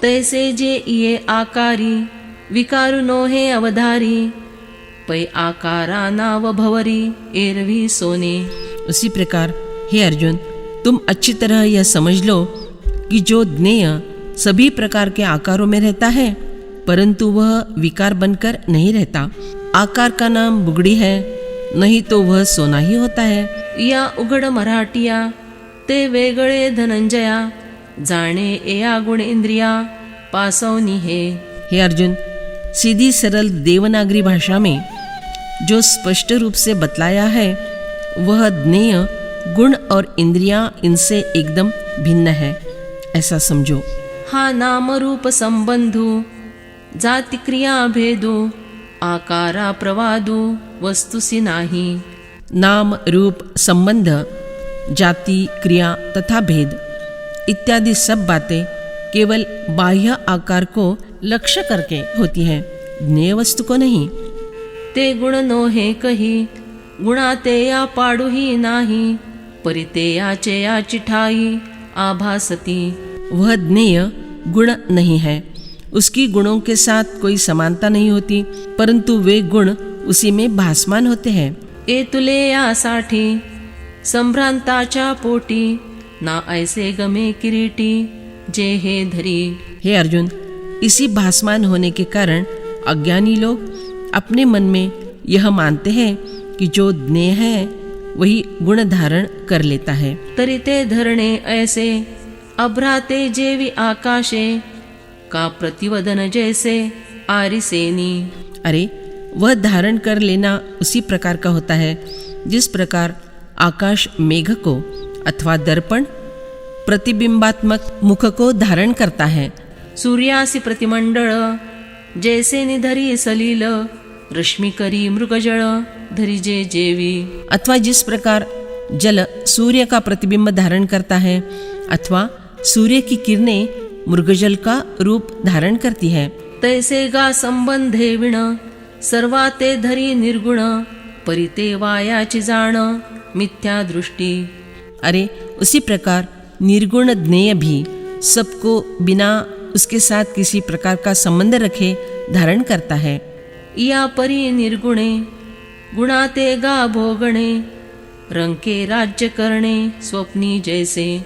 तैसे जे इये आकारी विकारु नो हे अवधारी पै आकारा नाव भवरी एरवी सोने। उसी प्रकार हे अर्जुन, तुम अच्छी तरह यह समझ लो कि जो ज्ञेय सभी प्रकार के आकारों में रहता है, परंतु वह विकार बनकर नहीं रहता। आकार का नाम बुगड़ी है, नहीं तो वह सोना ही होता है। या उघड मराठिया ते वेगळे धनंजया जाणे या गुण इंद्रिया पासवनी है। हे अर्जुन, सीधी सरल देवनागरी भाषा में जो स्पष्ट रूप से बतलाया है वह ज्ञेय गुण और इंद्रियां इनसे एकदम भिन्न है, ऐसा समझो। हा नाम रूप संबंधु जाति क्रिया भेदु आकारा प्रवादु वस्तुसी नाही। नाम रूप संबंध, जाति क्रिया तथा भेद इत्यादि सब बातें केवल बाह्य आकार को लक्ष्य करके होती है, ज्ञेय वस्तु को नहीं। ते गुण नो हे कही गुणा ते या पाडू ही नाही परिते याचे या चिठाई आभासती। वह ज्ञेय गुण नहीं है, उसकी गुणों के साथ कोई समानता नहीं होती, परंतु वे गुण उसी में भासमान होते हैं। ए तुले यासाठी संभ्रांताच्या पोटी ना ऐसे गमे किरीटी जे हे धरी। हे अर्जुन, इसी भासमान होने के कारण अज्ञानी लोग अपने मन में यह मानते हैं कि जो ज्ञेय है वही गुण धारण कर लेता है। तरी ते धरणे ऐसे अभ्राते जेवी आकाशे का प्रतिवदन जैसे आरिसेनी। अरे, वह धारण कर लेना उसी प्रकार का होता है जिस प्रकार आकाश मेघ को अथवा दर्पण प्रतिबिंबात्मक मुख को धारण करता है। सूर्यासी प्रतिमंडळ जैसे निधरी सलील रश्मि करी मृगजळ धरी जे जेवी। अथवा जिस प्रकार जल सूर्य का प्रतिबिंब धारण करता है अथवा सूर्य की किरणें मृगजल का रूप धारण करती है। तैसे गा संबंधे विण सर्वाते धरी निर्गुण परिते वायाची जाण मिथ्या दृष्टि। अरे, उसी प्रकार निर्गुण ज्ञेय भी सबको बिना उसके साथ किसी प्रकार का संबंध रखे धारण करता है। या परी निर्गुणे गुणाते गा भोगणे रंके राज्य करणे स्वप्नी जैसे।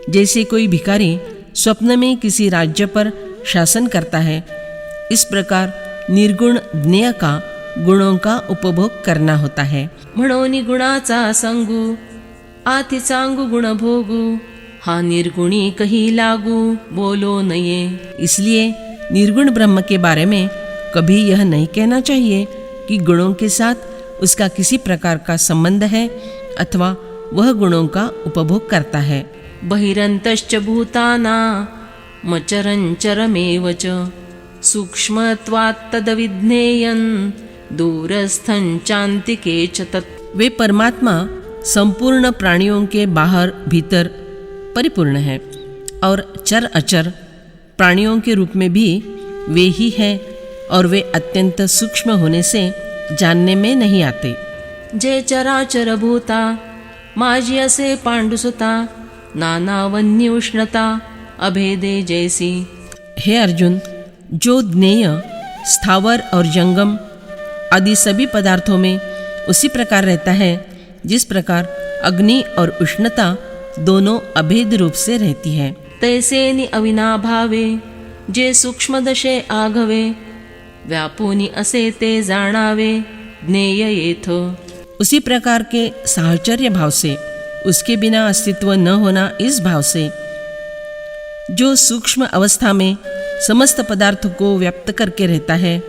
जैसे कोई भिखारी स्वप्न में किसी राज्य पर शासन करता है, इस प्रकार निर्गुण ज्ञेय का गुणों का उपभोग करना होता है। म्हणोनी गुणाचा संगू आति चांगू गुण भोगू हा निर्गुणी कही लागू बोलो नये। इसलिए निर्गुण ब्रह्म के बारे में कभी यह नहीं कहना चाहिए कि गुणों के साथ उसका किसी प्रकार का संबंध है अथवा वह गुणों का उपभोग करता है। बहिरंतश्च भूताना मचरंचरमेव च सूक्ष्मत्वात् तद्विज्ञेयं दूरस्थं चान्तिके च तत्। वे परमात्मा संपूर्ण प्राणियों के बाहर भीतर परिपूर्ण है और चर अचर प्राणियों के रूप में भी वे ही हैं और वे अत्यंत सूक्ष्म होने से जानने में नहीं आते। जे चराचर भूता माझी असे पांडुसुता नाना वन्य उष्णता अभेदे जैसी। हे अर्जुन, जो ज्ञेय स्थावर और जंगम आदि सभी पदार्थों में उसी प्रकार रहता है जिस प्रकार अग्नि और उष्णता दोनों अभेद रूप से रहती है। तैसे नि अविनाभावे जे सूक्ष्म दशे आघवे व्यापूनी असे ते जाणावे ज्ञेय येथ। उसी प्रकार के साहचर्य भाव से, उसके बिना अस्तित्व न होना इस भाव से, जो सूक्ष्म अवस्था में समस्त पदार्थ को व्याप्त करके रहता है,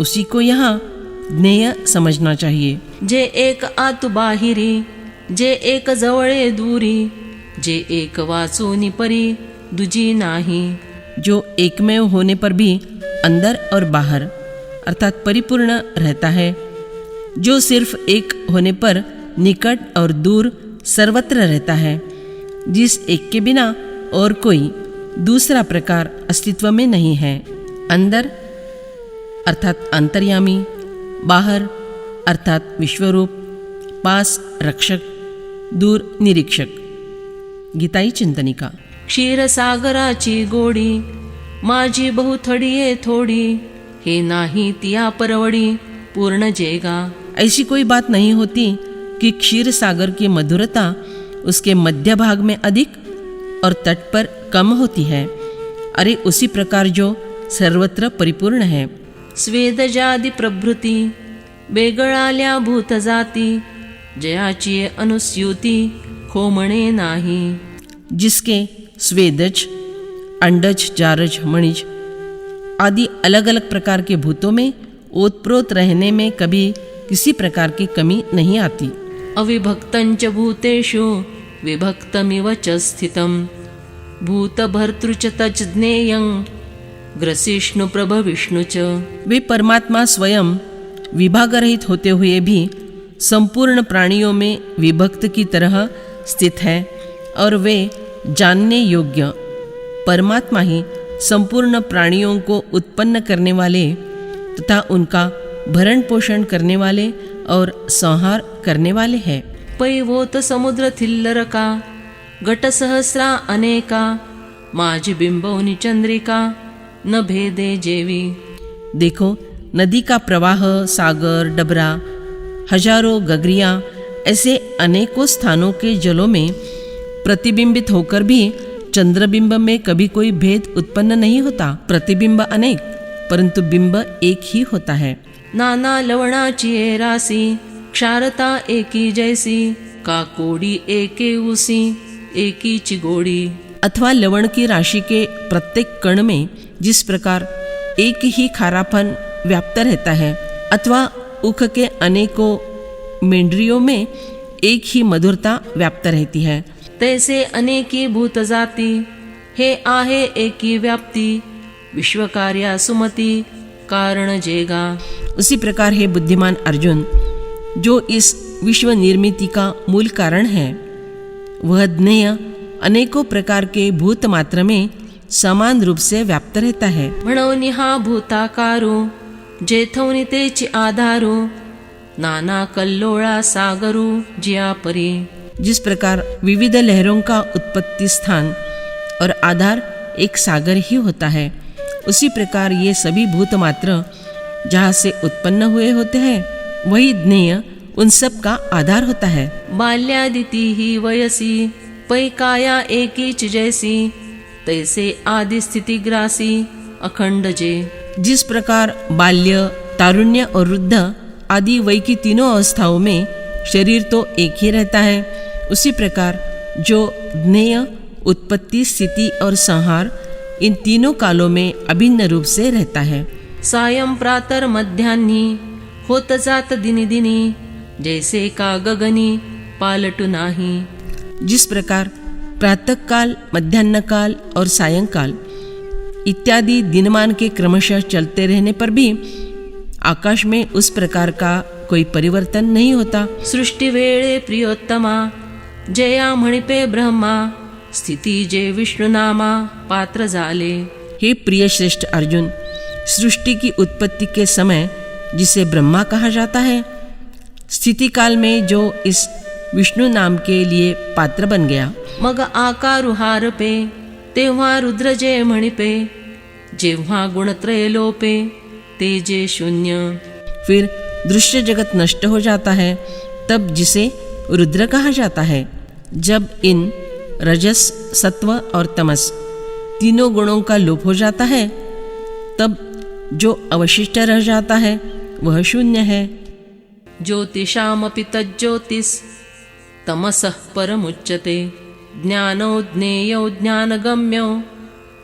उसी को यहाँ ज्ञेय समझना चाहिए। जे एक आतु बाहिरी जे एक जवळे दूरी जे एक वाचूनी परी दुजी नाही। जो एकमेव होने पर भी अंदर और बाहर अर्थात परिपूर्ण रहता है, जो सिर्फ एक होने पर निकट और दूर सर्वत्र रहता है, जिस एक के बिना और कोई दूसरा प्रकार अस्तित्व में नहीं है। अंदर अर्थात अंतर्यामी, बाहर अर्थात विश्वरूप, पास रक्षक, दूर निरीक्षक। गीताई चिंतनिका। क्षीरसागराची गोडी माझी बहुथडी थोडी, हे नाही तिया परवडी, पूर्ण जेगा। ऐसी कोई बात नहीं होती कि क्षीर सागर की मधुरता उसके मध्य भाग में अधिक और तट पर कम होती है। अरे उसी प्रकार जो सर्वत्र परिपूर्ण है। स्वेदजादी प्रभृती, बेगळाल्या भूत जाती, जयाची अनुस्यूती, खोमणे नाही। जिसके स्वेदज, अंडज, जारज, मणिज आदि अलग अलग प्रकार के भूतों में ओतप्रोत रहने में कभी किसी प्रकार की कमी नहीं आती। अविभक्तंच भूतेषु विभक्तमिव च स्थितं, भूतभर्तृच तच ज्ञेयं, ग्रसिष्णु प्रभविष्णु च। वे परमात्मा स्वयं विभाग रहित होते हुए भी संपूर्ण प्राणियों में विभक्त की तरह स्थित है और वे जानने योग्य परमात्मा ही संपूर्ण प्राणियों को उत्पन्न करने वाले तथा उनका भरण पोषण करने वाले और संहार करने वाले हैं। पैवोत समुद्र थिल्लरका, घट सहस्रा अनेका, माझी बिंबवनी चंद्रिका, न भेदे जेवी। देखो नदी का प्रवाह, सागर, डबरा, हजारों गगरियाँ ऐसे अनेकों स्थानों के जलों में प्रतिबिंबित होकर भी चंद्रबिंब में कभी कोई भेद उत्पन्न नहीं होता। प्रतिबिंब अनेक परंतु बिंब एक ही होता है। नाना लवणाची रासी, क्षारता एकी जैसी, काकोडी एके उसी, एकी चिगोडी। अथवा लवण की राशि के प्रत्येक कण में जिस प्रकार एक ही खारापन व्याप्त रहता है, अथवा उख के अनेकों मेंढरियों में एक ही मधुरता व्याप्त रहती है, तैसे अनेकी भूत जाती, हे आहे एकी व्याप्ती, विश्वकार्या सुमती, कारण जेगा। उसी प्रकार हे बुद्धिमान अर्जुन, जो इस विश्व निर्मिति का मूल कारण है, वह ज्ञेय अनेकों प्रकार के भूत मात्र में समान रूप से व्याप्त रहता है। म्हणून हा भूताकारो, जेथवनी तेची आधारो, नाना कल्लोळा सागरू जिया परी। जिस प्रकार विविध लहरों का उत्पत्ति स्थान और आधार एक सागर ही होता है, उसी प्रकार ये सभी भूत मात्र जहाँ से उत्पन्न हुए होते हैं, वही ज्ञेय उन सब का आधार होता है। बाल्यादिति ही वयसी, पैकाया एकीच जैसी, तैसे आदि स्थिति ग्रासी, अखंड जे। जिस प्रकार बाल्य, तारुण्य और वृद्ध आदि वय की तीनों अवस्थाओं में शरीर तो एक ही रहता है, उसी प्रकार जो ज्ञेय उत्पत्ति, स्थिति और संहार इन तीनों कालों में अभिन्न रूप से रहता है। सायं प्रातर मध्यान्ही, होत जात दिनी दिनी, जैसे का गगनी पालटू नाही। जिस प्रकार प्रातः काल, मध्याह्न काल और सायंकाल इत्यादि दिनमान के क्रमशः चलते रहने पर भी आकाश में उस प्रकार का कोई परिवर्तन नहीं होता। सृष्टि वेळे प्रियोत्तमा, जया मणिपे ब्रह्मा, स्थिति जे विष्णु नामा, पात्र जाले। हे प्रिय श्रेष्ठ अर्जुन, सृष्टि की उत्पत्ति के समय जिसे ब्रह्मा कहा जाता है, स्थिति काल में जो इस विष्णु नाम के लिए पात्र बन गया। मग आकारू हार पे, तेव्हा रुद्र जे मणिपे, जेव्हा गुणत्रय लोपे, ते जे शून्य। फिर दृश्य जगत नष्ट हो जाता है, तब जिसे रुद्र कहा जाता है। जब इन रजस, सत्व और तमस तीनों गुणों का लोप हो जाता है, तब जो अवशिष्ट रह जाता है वह शून्य है। ज्योतिषामपि तज्ज्योतिस्, तमसः परमुच्यते, ज्ञानो ज्ञेयो ज्ञानगम्यो,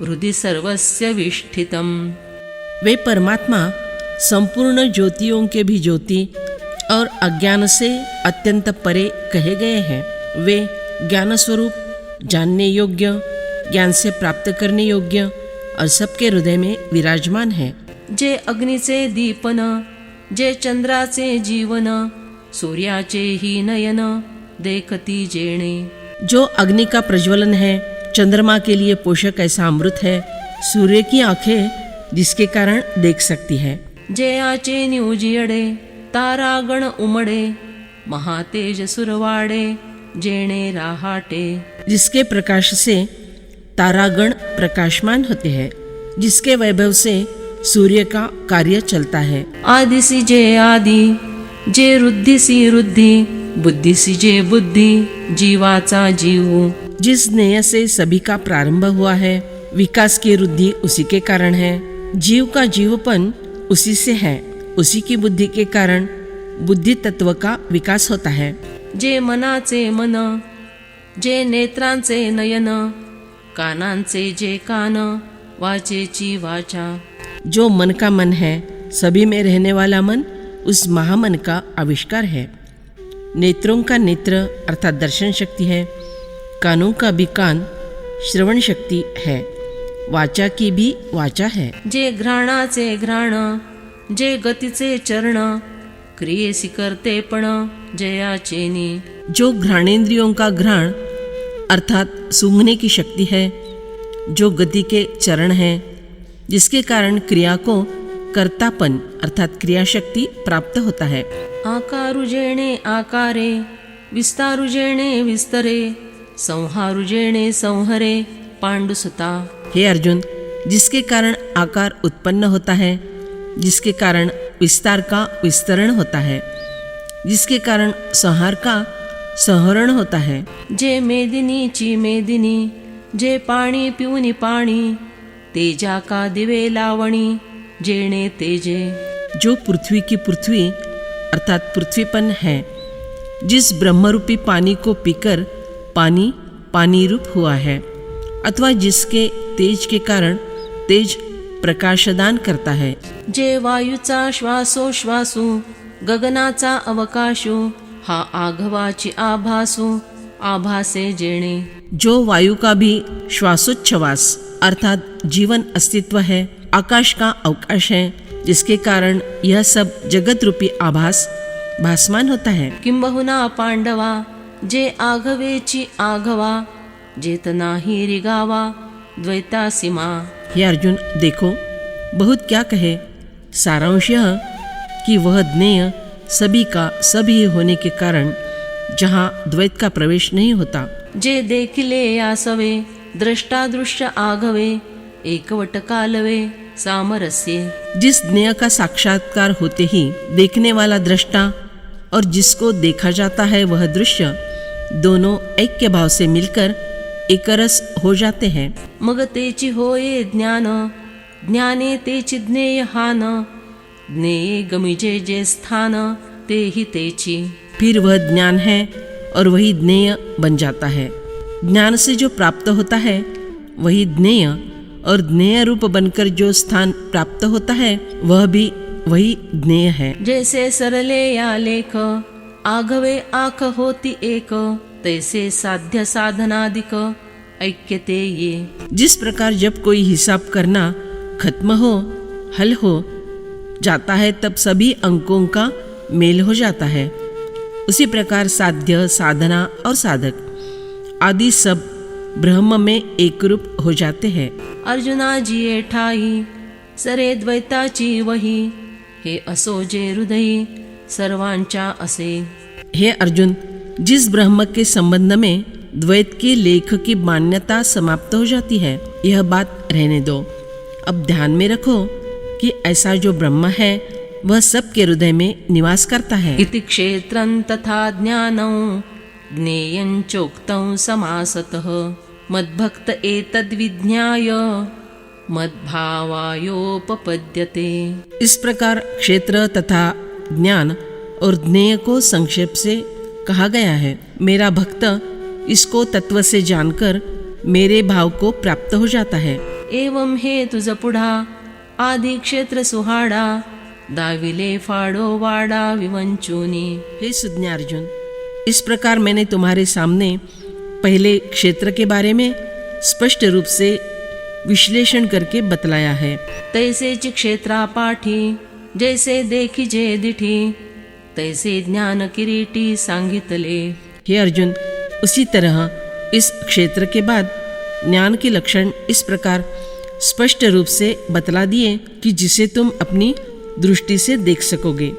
हृदि सर्वस्य विष्ठितम्। वे परमात्मा संपूर्ण ज्योतियों के भी ज्योति और अज्ञान से अत्यंत परे कहे गए हैं। वे ज्ञान स्वरूप, जानने योग्य, ज्ञान से प्राप्त करने योग्य और सबके हृदय में विराजमान है। जे अग्नीचे दीपन, जे चंद्राचे जीवन, सूर्याचे ही नयन, देखती जेणे। जो अग्नि का प्रज्वलन है, चंद्रमा के लिए पोषक ऐसा अमृत है, सूर्य की आंखें जिसके कारण देख सकती है। जयाचे न्यूजियडे, तारागण उमडे, महातेज सुरवाडे, जेणे राहाटे। जिसके प्रकाश से तारागण प्रकाशमान होते हैं, जिसके वैभव से सूर्य का कार्य चलता है। आदिसी जे आदि, जे रुद्धीसी रुद्धि, बुद्धीसी जे बुद्धि, जीवाचा जीव। जिस स्नेह से सभी का प्रारंभ हुआ है, विकास की वृद्धि उसी के कारण है। जीव का जीवपन उसी से है, उसी की बुद्धि के कारण बुद्धि तत्व का विकास होता है। जे मनाचे मन, जे नेत्रांचे नयन, कानांचे जे कान, वाचेची वाचा। जो मन का मन है, सभी में रहने वाला मन उस महामन का आविष्कार है। नेत्रों का नेत्र अर्थात दर्शन शक्ति है, कानों का भी कान श्रवण शक्ति है, वाचा की भी वाचा है। जे घ्राणाचे घ्राण, जे गतीचे चरण, क्रियेसी करते पण जयाचेनी। जो घ्राणेन्द्रियों का घ्राण अर्थात सूंघने की शक्ति है, जो गति के चरण है, जिसके कारण क्रिया को कर्तापन अर्थात क्रिया शक्ति प्राप्त होता है। आकारुजेणे आकारे, विस्तारुजेणे विस्तरे, संहारुजेणे संहरे, पांडुसुता। हे अर्जुन, जिसके कारण आकार उत्पन्न होता है, जिसके कारण विस्तार का विस्तरण होता है, जिसके कारण संहार का संहरण होता है। जे मेदिनीची मेदिनी, जे पाणी पिऊनी पाणी, तेजा का दिवे लावणी, जेणे तेजे। जो पृथ्वी की पृथ्वी अर्थात पृथ्वीपन है, जिस ब्रह्मरूपी पानी को पीकर पानी पानी रूप हुआ है, अथवा जिसके तेज के कारण तेज प्रकाशदान करता है। जे वायूचा श्वासोश्वासू, गगनाचा अवकाशू, हा आघवाची आभासू, आभासे जेणे। जो वायु का भी श्वासोच्छ्वास अर्थात जीवन अस्तित्व है, आकाश का अवकाश है, जिसके कारण यह सब जगत रूपी आभास भासमान होता है। किंबहुना पांडवा, जे आघवेची आघवा, जेत नाही रिगावा, द्वैता सीमा। हे अर्जुन, देखो बहुत क्या कहे, सारांश यह कि वह ज्ञेय सभी का सभी होने के कारण जहाँ द्वैत का प्रवेश नहीं होता। जे देखिले यासवे, दृष्टा दृश्य आघवे, एकवट कालवे, सामरस्ये। जिस ज्ञेय का साक्षात्कार होते ही देखने वाला दृष्टा और जिसको देखा जाता है वह दृश्य दोनों ऐक्य भाव से मिलकर एकरस हो जाते हैं। मग तेची होये ज्ञान, ज्ञाने तेची ज्ञेय हान, ज्ञेये गमिजे जे स्थान, ते ही तेची। फिर वह ज्ञान है और वही ज्ञेय बन जाता है। ज्ञान से जो प्राप्त होता है वही ज्ञेय, और ज्ञेय रूप बनकर जो स्थान प्राप्त होता है वह भी वही ज्ञेय है। जैसे सरले या लेख, आघवे आख होती एक, तैसे साध्य साधनादिक ऐक्यते ये। जिस प्रकार जब कोई हिसाब करना खत्म हो, हल हो जाता है, तब सभी अंकों का मेल हो जाता है, उसी प्रकार साध्य साधना और साधक आदि सब ब्रह्म में एक रूप हो जाते हैं। अर्जुना जिये ठाई, सरे द्वैताची वही, हे असो जे हृदयी सर्वांच्या असे। हे अर्जुन, जिस ब्रह्म के संबंध में द्वैत के लेख की मान्यता समाप्त हो जाती है, यह बात रहने दो। अब ध्यान में रखो कि ऐसा जो ब्रह्म है वह सबके हृदय में निवास करता है। इति क्षेत्रं तथा ज्ञानं, ज्ञेयं चोक्तं समासतः, मद्भक्त एतद्विज्ञाय, मद्भावायोपपद्यते। इस प्रकार क्षेत्र तथा ज्ञान और ज्ञेय को संक्षेप से कहा गया है। मेरा भक्त इसको तत्व से जानकर मेरे भाव को प्राप्त हो जाता है। एवं हे तुझ पुढा, आदि क्षेत्र सुहाडा, दाविले फाडो वाडा विवंचुनी। हे सुज्ञ अर्जुन, इस प्रकार मैंने तुम्हारे सामने पहले क्षेत्र के बारे में स्पष्ट रूप से विश्लेषण करके बतलाया है। तैसेची क्षेत्रा पाठी, जैसे देखिजे दिठी, तैसे ज्ञान किरीटी सांगितले। हे अर्जुन, उसी तरह इस क्षेत्र के बाद ज्ञान के लक्षण इस प्रकार स्पष्ट रूप से बतला दिए कि जिसे तुम अपनी दृष्टि से देख सकोगे।